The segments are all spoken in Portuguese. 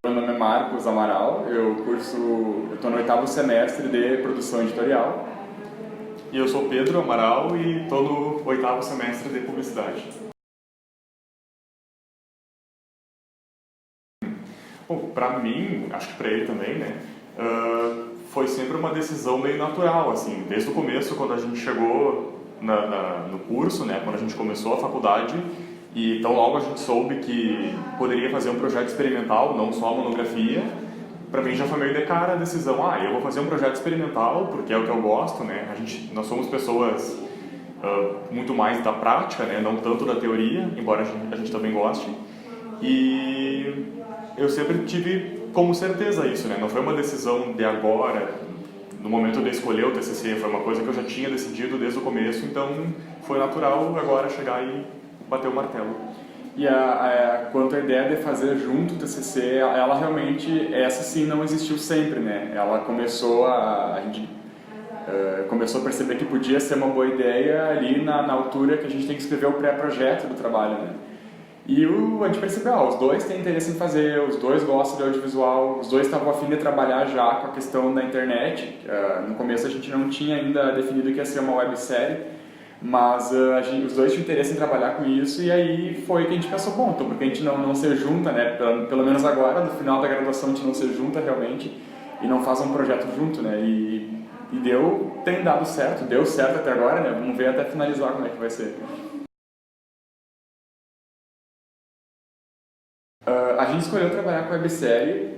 Meu nome é Marcos Amaral, eu estou no 8º semestre de produção editorial. E eu sou Pedro Amaral e estou no 8º semestre de publicidade. Bom, para mim, acho que para ele também, né, foi sempre uma decisão meio natural, assim, desde o começo, quando a gente chegou no curso, né, quando a gente começou a faculdade, e então logo a gente soube que poderia fazer um projeto experimental, não só a monografia. Para mim já foi meio de cara a decisão, eu vou fazer um projeto experimental, porque é o que eu gosto, né, nós somos pessoas muito mais da prática, né, não tanto da teoria, embora a gente também goste. E eu sempre tive como certeza isso, né? Não foi uma decisão de agora, no momento de escolher o TCC, foi uma coisa que eu já tinha decidido desde o começo, então foi natural agora chegar e bater o martelo. E quanto à ideia de fazer junto o TCC, ela realmente, essa sim não existiu sempre, né? Ela começou a gente começou a perceber que podia ser uma boa ideia ali na altura que a gente tem que escrever o pré-projeto do trabalho, né? E a gente percebeu, os dois têm interesse em fazer, os dois gostam de audiovisual, os dois estavam a fim de trabalhar já com a questão da internet. No começo a gente não tinha ainda definido que ia ser uma websérie, mas os dois tinham interesse em trabalhar com isso, e aí foi que a gente pensou, bom, então por que a gente não se junta, né? Pelo menos agora, no final da graduação, a gente não se junta realmente e não faz um projeto junto, né? E tem dado certo, deu certo até agora, né? Vamos ver até finalizar como é que vai ser. A gente escolheu trabalhar com websérie,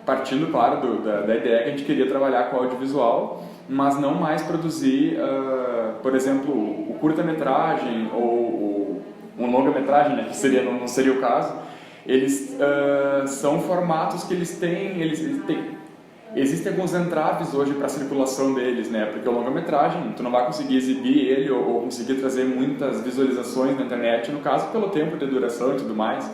partindo, claro, da ideia que a gente queria trabalhar com audiovisual, mas não mais produzir, por exemplo, o curta-metragem ou um longa-metragem, né, que não seria o caso. Eles são formatos que eles têm. Existem alguns entraves hoje para a circulação deles, né? Porque o longa-metragem, tu não vai conseguir exibir ele ou conseguir trazer muitas visualizações na internet, no caso pelo tempo de duração e tudo mais.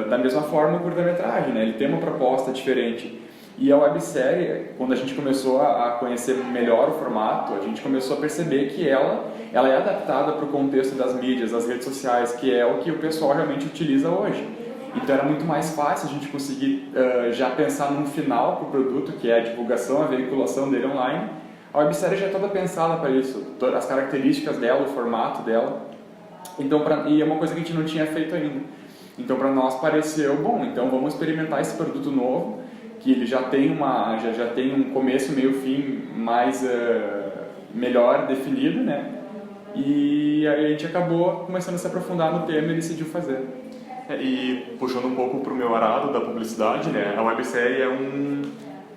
Da mesma forma o curta-metragem, né? Ele tem uma proposta diferente. E a websérie, quando a gente começou a conhecer melhor o formato, a gente começou a perceber que ela é adaptada para o contexto das mídias, das redes sociais, que é o que o pessoal realmente utiliza hoje. Então era muito mais fácil a gente conseguir já pensar num final para o produto, que é a divulgação, a veiculação dele online. A websérie já é toda pensada para isso, todas as características dela, o formato dela. Então, e é uma coisa que a gente não tinha feito ainda. Então, para nós pareceu, bom, então vamos experimentar esse produto novo, que ele já tem um começo, meio, fim mais melhor definido, né? E aí a gente acabou começando a se aprofundar no tema e decidiu fazer. E puxando um pouco para o meu arado da publicidade, né? A websérie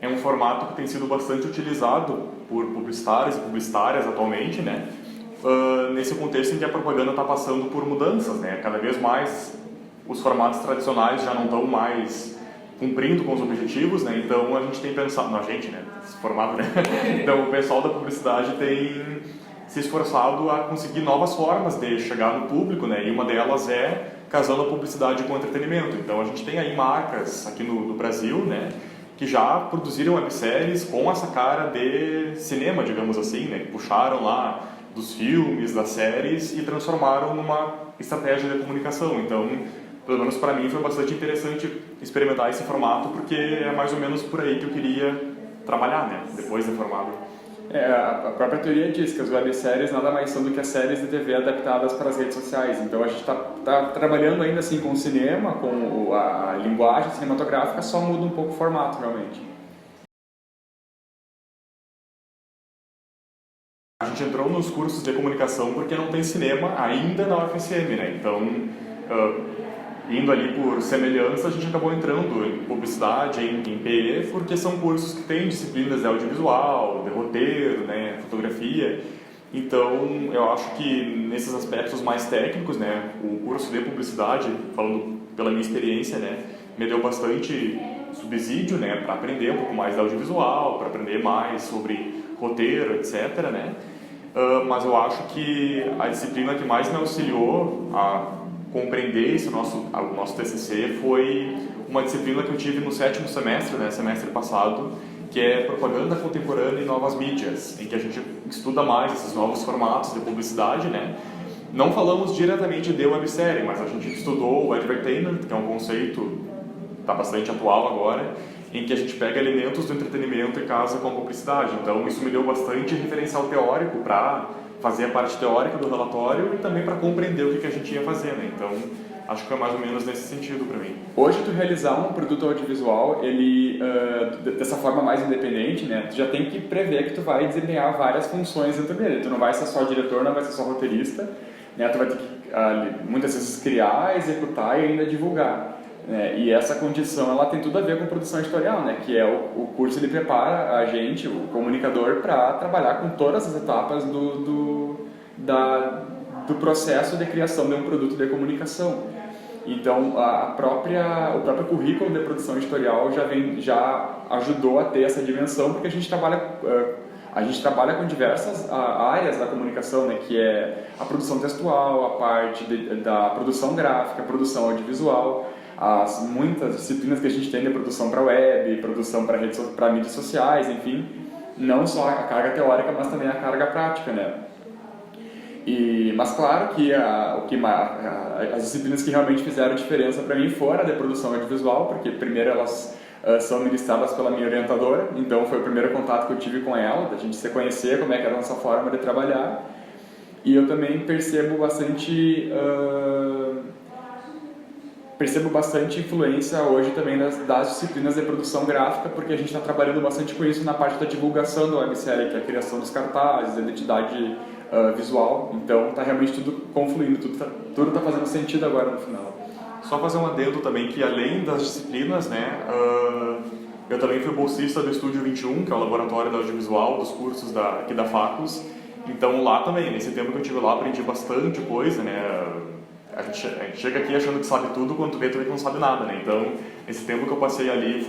é um formato que tem sido bastante utilizado por publicitários e publicitárias atualmente, né? Nesse contexto em que a propaganda está passando por mudanças, né? Cada vez mais os formatos tradicionais já não estão mais cumprindo com os objetivos, né? Então a gente tem pensado, esse formato, né? Então o pessoal da publicidade tem se esforçado a conseguir novas formas de chegar no público, né? E uma delas é casando a publicidade com o entretenimento. Então a gente tem aí marcas aqui no Brasil, né? Que já produziram webséries com essa cara de cinema, digamos assim, né? Que puxaram lá dos filmes, das séries e transformaram numa estratégia de comunicação. Então, pelo menos para mim foi bastante interessante experimentar esse formato, porque é mais ou menos por aí que eu queria trabalhar, né, depois de formado. A própria teoria diz que as webséries nada mais são do que as séries de TV adaptadas para as redes sociais. Então a gente está trabalhando ainda assim com o cinema, com a linguagem cinematográfica, só muda um pouco o formato realmente. A gente entrou nos cursos de comunicação porque não tem cinema ainda na UFSM, né? Então, indo ali por semelhança, a gente acabou entrando em publicidade, em PE, porque são cursos que têm disciplinas de audiovisual, de roteiro, né, fotografia. Então, eu acho que nesses aspectos mais técnicos, né, o curso de publicidade, falando pela minha experiência, né, me deu bastante subsídio, né, para aprender um pouco mais de audiovisual, para aprender mais sobre roteiro, etc., né. Mas eu acho que a disciplina que mais me auxiliou a compreender o nosso TCC foi uma disciplina que eu tive no 7º semestre, né, semestre passado, que é propaganda contemporânea e novas mídias, em que a gente estuda mais esses novos formatos de publicidade, né, não falamos diretamente de websérie, mas a gente estudou o edutainment, que é um conceito está bastante atual agora, em que a gente pega elementos do entretenimento e casa com a publicidade. Então isso me deu bastante referencial teórico para fazer a parte teórica do relatório e também para compreender o que a gente ia fazer, né? Então acho que foi mais ou menos nesse sentido para mim. Hoje, tu realizar um produto audiovisual, ele, dessa forma mais independente, né, tu já tem que prever que tu vai desempenhar várias funções dentro dele. Tu não vai ser só diretor, não vai ser só roteirista, né, tu vai ter que, muitas vezes, criar, executar e ainda divulgar. Né, e essa condição, ela tem tudo a ver com produção editorial, né, que é o curso, ele prepara a gente, o comunicador, para trabalhar com todas as etapas do processo de criação de um produto de comunicação. Então, o próprio currículo de produção editorial já ajudou a ter essa dimensão, porque a gente trabalha com diversas áreas da comunicação, né, que é a produção textual, a parte da produção gráfica, a produção audiovisual, as muitas disciplinas que a gente tem de produção para web, produção para mídias sociais, enfim, não só a carga teórica, mas também a carga prática, né? Mas claro que as disciplinas que realmente fizeram diferença para mim foram a de produção audiovisual, porque primeiro elas são ministradas pela minha orientadora, então foi o primeiro contato que eu tive com ela, da gente se conhecer, como é que era a nossa forma de trabalhar. E eu também percebo bastante influência hoje também das disciplinas de produção gráfica, porque a gente está trabalhando bastante com isso na parte da divulgação da websérie, que é a criação dos cartazes, a identidade visual. Então está realmente tudo confluindo, tudo tá fazendo sentido agora no final. Só fazer um adendo também que além das disciplinas, né, eu também fui bolsista do Estúdio 21, que é o laboratório da audiovisual dos cursos aqui da Facus. Então lá também, nesse tempo que eu tive lá, aprendi bastante coisa, né. A gente chega aqui achando que sabe tudo, quando tu vê que não sabe nada, né? Então, esse tempo que eu passei ali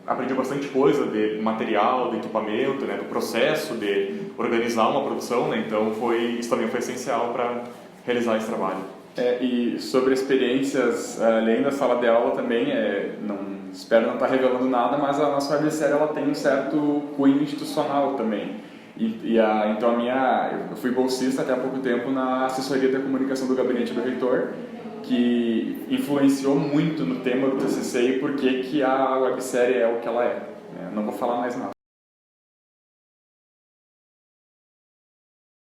aprendi bastante coisa de material, de equipamento, né? Do processo de organizar uma produção, né? Então, isso também foi essencial para realizar esse trabalho. E sobre experiências além da sala de aula também, espero não estar revelando nada, mas a nossa websérie ela tem um certo cunho institucional também. Então eu fui bolsista até há pouco tempo na assessoria da comunicação do gabinete do reitor, que influenciou muito no tema do TCC e por que a websérie é o que ela é. Não vou falar mais nada.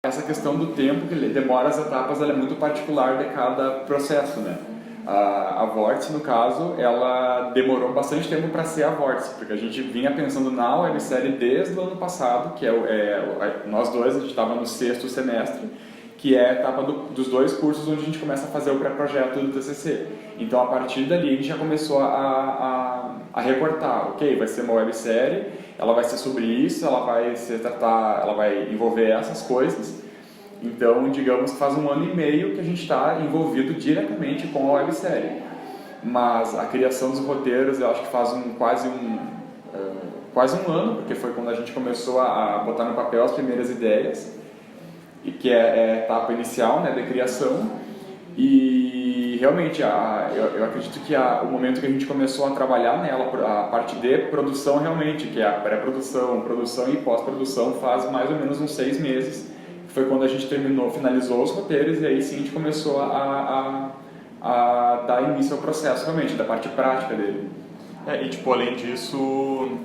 Essa questão do tempo, que demora as etapas, ela é muito particular de cada processo, né? A Vórtice, no caso, ela demorou bastante tempo para ser a Vórtice, porque a gente vinha pensando na websérie desde o ano passado, que nós dois, a gente estava no 6º semestre, que é a etapa dos 2 cursos onde a gente começa a fazer o pré-projeto do TCC. Então, a partir dali, a gente já começou a recortar, ok, vai ser uma websérie, ela vai ser sobre isso, ela vai envolver essas coisas. Então, digamos que faz 1 ano e meio que a gente está envolvido diretamente com a websérie. Mas a criação dos roteiros, eu acho que faz quase um ano, porque foi quando a gente começou a botar no papel as primeiras ideias, e que é a etapa inicial, né, de criação. E realmente, eu acredito que o momento que a gente começou a trabalhar nela, a parte de produção realmente, que é a pré-produção, produção e pós-produção, faz mais ou menos uns 6 meses. Foi quando a gente finalizou os roteiros, e aí sim a gente começou a dar início ao processo, realmente, da parte prática dele. E além disso,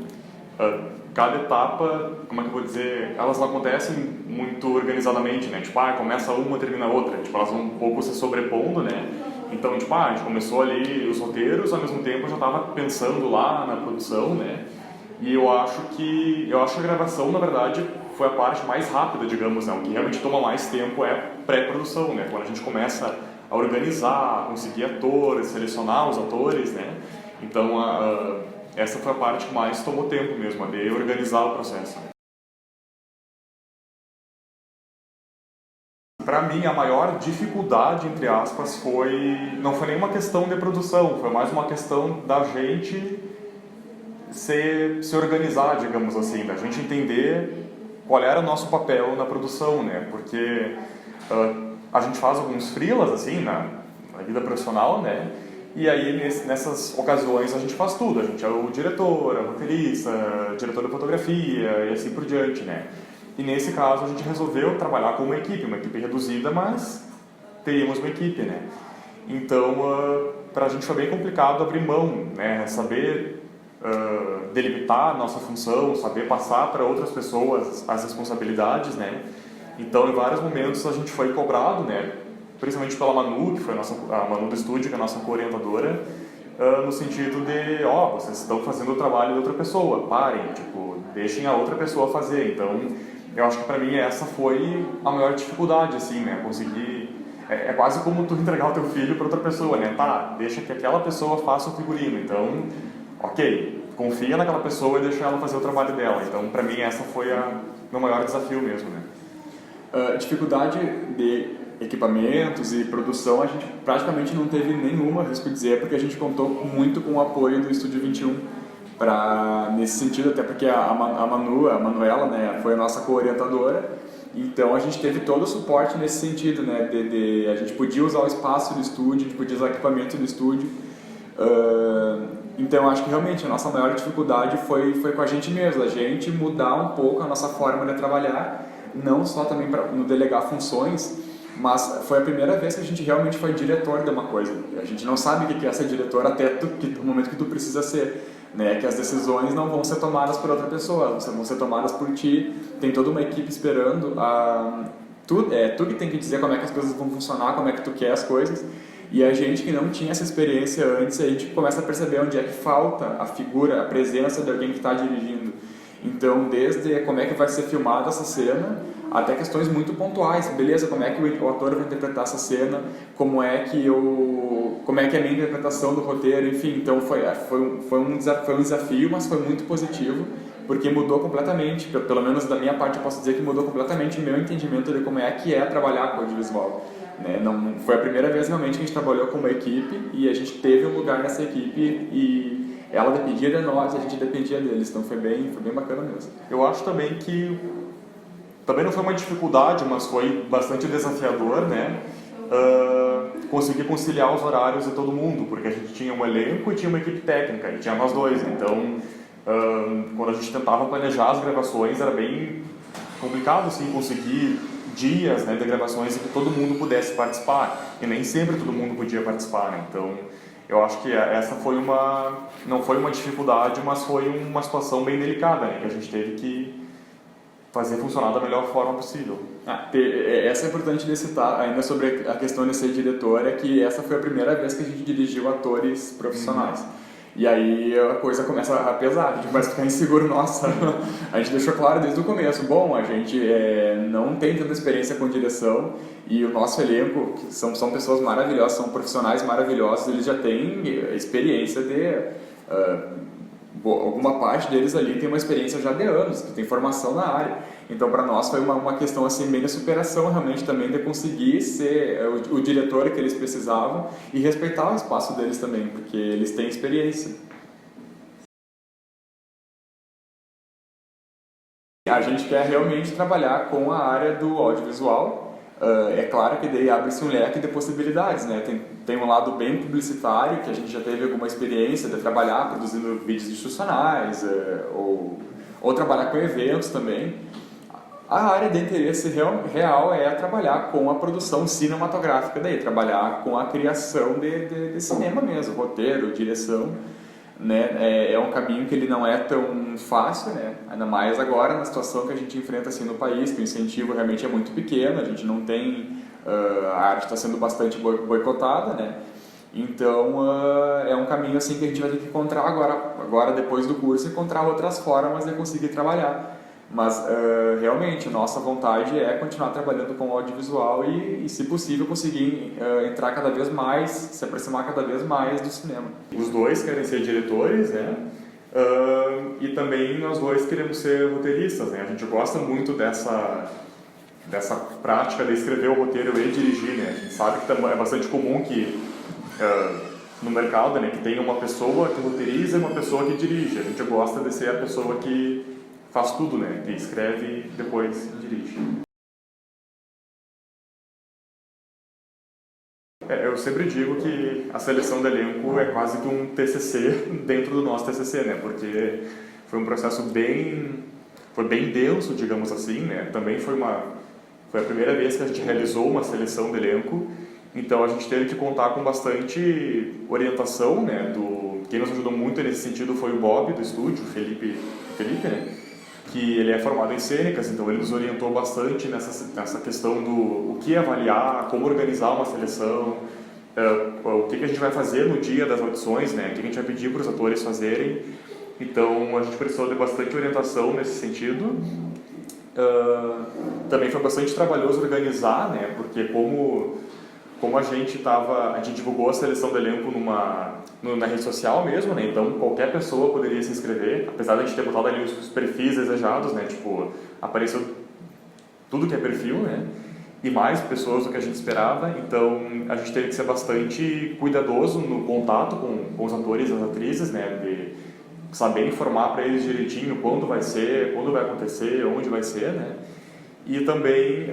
cada etapa, como é que eu vou dizer, elas não acontecem muito organizadamente, né? Começa uma, termina a outra. Elas vão um pouco se sobrepondo, né? Então, a gente começou ali os roteiros, ao mesmo tempo eu já estava pensando lá na produção, né? E eu acho que a gravação, na verdade, foi a parte mais rápida, digamos, né? O que realmente toma mais tempo é a pré-produção, né? Quando a gente começa a organizar, a conseguir atores, selecionar os atores, né? Então, essa foi a parte que mais tomou tempo mesmo, de organizar o processo. Para mim, a maior dificuldade, entre aspas, não foi nenhuma questão de produção, foi mais uma questão da gente se organizar, digamos assim, da gente entender qual era o nosso papel na produção, né? Porque a gente faz alguns freelas, assim, na vida profissional, né? E aí, nessas ocasiões, a gente faz tudo. A gente é o diretor, a roteirista, diretor de fotografia e assim por diante, né? E nesse caso, a gente resolveu trabalhar com uma equipe reduzida, mas teríamos uma equipe, né? Então, para a gente foi bem complicado abrir mão, né? Saber delimitar a nossa função, saber passar para outras pessoas as responsabilidades, né? Então, em vários momentos a gente foi cobrado, né? Principalmente pela Manu, que foi a Manu do estúdio, que é a nossa co-orientadora, no sentido de, vocês estão fazendo o trabalho de outra pessoa, parem, tipo, deixem a outra pessoa fazer. Então, eu acho que para mim essa foi a maior dificuldade, assim, né? Conseguir... É quase como tu entregar o teu filho para outra pessoa, né? Tá, deixa que aquela pessoa faça o figurino. Então, ok, confia naquela pessoa e deixa ela fazer o trabalho dela. Então, para mim, essa foi o meu maior desafio mesmo, né? Dificuldade de equipamentos e produção a gente praticamente não teve nenhuma, arrisco dizer, porque a gente contou muito com o apoio do Estúdio 21 nesse sentido, até porque a Manuela, né, foi a nossa co-orientadora, então a gente teve todo o suporte nesse sentido, né, a gente podia usar o espaço do estúdio, a gente podia usar o equipamento do estúdio, então acho que realmente a nossa maior dificuldade foi com a gente mesmo, a gente mudar um pouco a nossa forma de trabalhar, não só também para no delegar funções, mas foi a primeira vez que a gente realmente foi diretor de uma coisa. A gente não sabe o que é ser diretor até o momento que tu precisa ser, né? Que as decisões não vão ser tomadas por outra pessoa, vão ser tomadas por ti. Tem toda uma equipe esperando. Tu que tem que dizer como é que as coisas vão funcionar, como é que tu quer as coisas. E a gente que não tinha essa experiência antes, a gente começa a perceber onde é que falta a figura, a presença de alguém que está dirigindo. Então, desde como é que vai ser filmada essa cena, até questões muito pontuais, beleza, como é que o ator vai interpretar essa cena, como é que é a minha interpretação do roteiro, enfim, então foi um desafio, mas foi muito positivo, porque mudou completamente, pelo menos da minha parte eu posso dizer que mudou completamente o meu entendimento de como é que é trabalhar com audiovisual. Né? Não, foi a primeira vez realmente que a gente trabalhou com uma equipe e a gente teve um lugar nessa equipe e ela dependia de nós e a gente dependia deles, então foi bem bacana mesmo. Eu acho também que também não foi uma dificuldade, mas foi bastante desafiador, né? Conseguir conciliar os horários de todo mundo, porque a gente tinha um elenco e tinha uma equipe técnica, e tinha nós dois, então quando a gente tentava planejar as gravações era bem complicado assim, conseguir dias, né, de gravações em que todo mundo pudesse participar, e nem sempre todo mundo podia participar, né? Então eu acho que essa não foi uma dificuldade, mas foi uma situação bem delicada, né, que a gente teve que fazer funcionar da melhor forma possível. Essa é importante de citar, ainda sobre a questão de ser diretor, é que essa foi a primeira vez que a gente dirigiu atores profissionais. E aí a coisa começa a pesar, a gente começa a ficar inseguro, nossa, a gente deixou claro desde o começo, bom, a gente não tem tanta experiência com direção e o nosso elenco, que são pessoas maravilhosas, são profissionais maravilhosos, eles já têm experiência alguma parte deles ali tem uma experiência já de anos, que tem formação na área. Então, para nós foi uma questão assim, bem de superação realmente também de conseguir ser o diretor que eles precisavam e respeitar o espaço deles também, porque eles têm experiência. A gente quer realmente trabalhar com a área do audiovisual. É claro que daí abre-se um leque de possibilidades, né? Tem um lado bem publicitário, que a gente já teve alguma experiência de trabalhar produzindo vídeos institucionais, ou trabalhar com eventos também. A área de interesse real é trabalhar com a produção cinematográfica daí, trabalhar com a criação de cinema mesmo, roteiro, direção. Né? É um caminho que ele não é tão fácil, né? Ainda mais agora na situação que a gente enfrenta assim no país, que o incentivo realmente é muito pequeno, a gente não tem, a arte está sendo bastante boicotada, né? Então é um caminho assim que a gente vai ter que encontrar agora depois do curso, encontrar outras formas de conseguir trabalhar. Mas realmente nossa vontade é continuar trabalhando com o audiovisual e se possível conseguir entrar cada vez mais, se aproximar cada vez mais do cinema. Os dois querem ser diretores, né? E também nós dois queremos ser roteiristas, né? A gente gosta muito dessa prática de escrever o roteiro e dirigir, né? A gente sabe que é bastante comum que no mercado, né, que tenha uma pessoa que roteiriza e uma pessoa que dirige. A gente gosta de ser a pessoa que faz tudo, né? Que escreve e depois dirige. Eu sempre digo que a seleção do elenco é quase que um TCC dentro do nosso TCC, né? Porque foi um processo bem denso, digamos assim, né? Também foi Foi a primeira vez que a gente realizou uma seleção de elenco, então a gente teve que contar com bastante orientação, né? Quem nos ajudou muito nesse sentido foi o Bob, do estúdio, o Felipe, né? Que ele é formado em cênicas, então ele nos orientou bastante nessa questão do o que avaliar, como organizar uma seleção, o que a gente vai fazer no dia das audições, né? O que a gente vai pedir para os atores fazerem. Então a gente precisou de bastante orientação nesse sentido. Também foi bastante trabalhoso organizar, né? Porque como a gente divulgou a seleção do elenco na rede social mesmo, né? Então qualquer pessoa poderia se inscrever, apesar de a gente ter botado ali os perfis desejados, né? Tipo, apareceu tudo que é perfil, né? E mais pessoas do que a gente esperava, então a gente teve que ser bastante cuidadoso no contato com os atores e as atrizes, né? De saber informar para eles direitinho quando vai ser, quando vai acontecer, onde vai ser, né? E também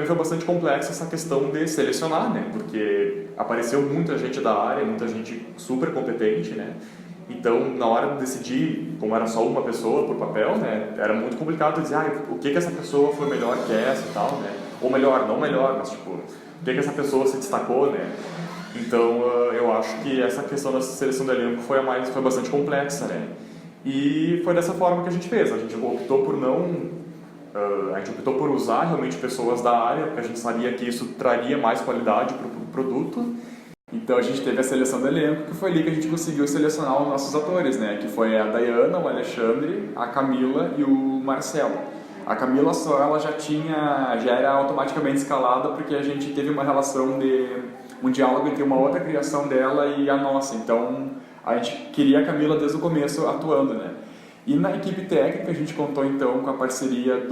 foi bastante complexa essa questão de selecionar, né? Porque apareceu muita gente da área, muita gente super competente, né? Então, na hora de decidir, como era só uma pessoa por papel, né? Era muito complicado dizer, o que essa pessoa foi melhor que essa e tal, né? Ou melhor, não melhor, mas tipo, o que essa pessoa se destacou, né? Então, eu acho que essa questão da seleção do elenco foi bastante complexa, né? E foi dessa forma que a gente fez. A gente optou por usar realmente pessoas da área, porque a gente sabia que isso traria mais qualidade para o produto. Então a gente teve a seleção do elenco, que foi ali que a gente conseguiu selecionar os nossos atores, né? Que foi a Dayana, o Alexandre, a Camila e o Marcelo. A Camila só, ela já era automaticamente escalada porque a gente teve uma relação um diálogo entre uma outra criação dela e a nossa. Então a gente queria a Camila desde o começo atuando, né? E na equipe técnica a gente contou então com a parceria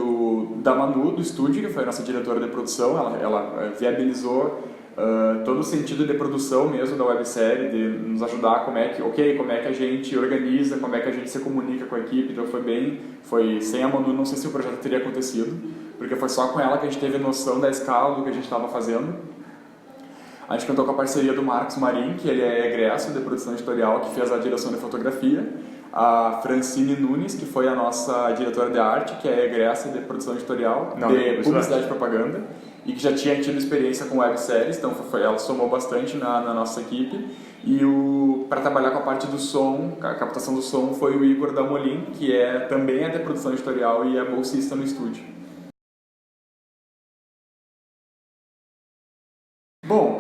da Manu, do estúdio, que foi a nossa diretora de produção. Ela viabilizou todo o sentido de produção mesmo da websérie, de nos ajudar como é que a gente organiza, como é que a gente se comunica com a equipe. Então foi sem a Manu, não sei se o projeto teria acontecido, porque foi só com ela que a gente teve noção da escala do que a gente estava fazendo. A gente contou com a parceria do Marcos Marim, que ele é egresso de produção editorial, que fez a direção de fotografia, a Francine Nunes, que foi a nossa diretora de arte, que é egressa de produção editorial, de publicidade e propaganda, e que já tinha tido experiência com webséries, então ela somou bastante na nossa equipe. E para trabalhar com a parte do som, a captação do som, foi o Igor Damolin, que também é de produção editorial e é bolsista no estúdio. Bom,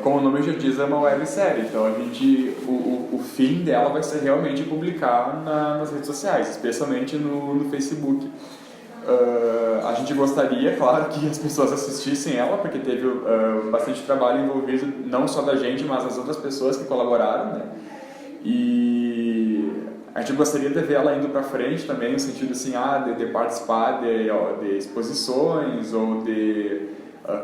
como o nome já diz, é uma websérie, então o fim dela vai ser realmente publicar nas redes sociais, especialmente no Facebook. A gente gostaria, claro, que as pessoas assistissem ela, porque teve bastante trabalho envolvido, não só da gente, mas das outras pessoas que colaboraram, né? E a gente gostaria de ver ela indo para frente também, no sentido assim, de participar de exposições ou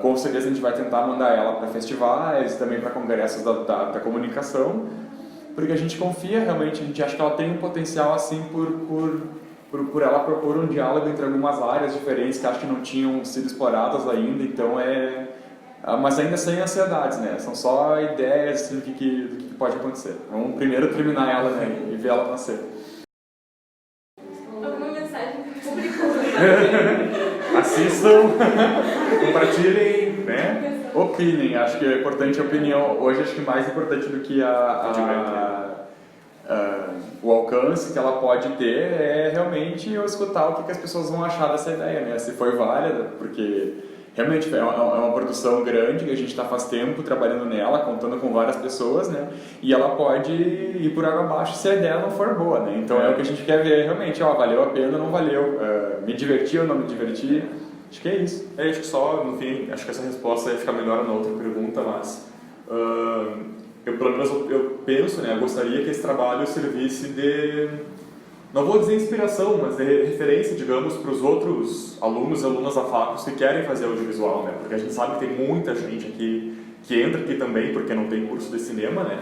com certeza a gente vai tentar mandar ela para festivais, também para congressos da comunicação, porque a gente confia realmente, a gente acha que ela tem um potencial assim por ela propor um diálogo entre algumas áreas diferentes que acho que não tinham sido exploradas ainda, então mas ainda sem ansiedades, né? São só ideias assim, do que pode acontecer. Vamos primeiro terminar ela, né? E ver ela nascer. Alguma mensagem para o público? Assistam, compartilhem, né? Opinem, acho que é importante a opinião. Hoje acho que mais importante do que o alcance que ela pode ter é realmente eu escutar o que as pessoas vão achar dessa ideia, né? Se foi válida, porque realmente é uma produção grande que a gente está faz tempo trabalhando nela, contando com várias pessoas, né? E ela pode ir por água abaixo se a ideia não for boa, né? Então é o que a gente quer ver realmente, valeu a pena ou não valeu, me diverti ou não me diverti, acho que é isso. Acho que só, no fim, acho que essa resposta ia ficar melhor na outra pergunta, mas pelo menos eu penso, né? Eu gostaria que esse trabalho servisse não vou dizer inspiração, mas de referência, digamos, para os outros alunos e alunas da Facus que querem fazer audiovisual, né? Porque a gente sabe que tem muita gente aqui que entra aqui também porque não tem curso de cinema, né?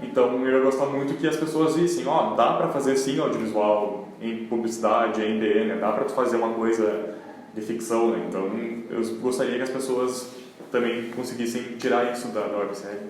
Então eu ia gostar muito que as pessoas vissem, dá para fazer sim audiovisual em publicidade, em DE, né? Dá para fazer uma coisa de ficção, né? Então eu gostaria que as pessoas também conseguissem tirar isso da websérie.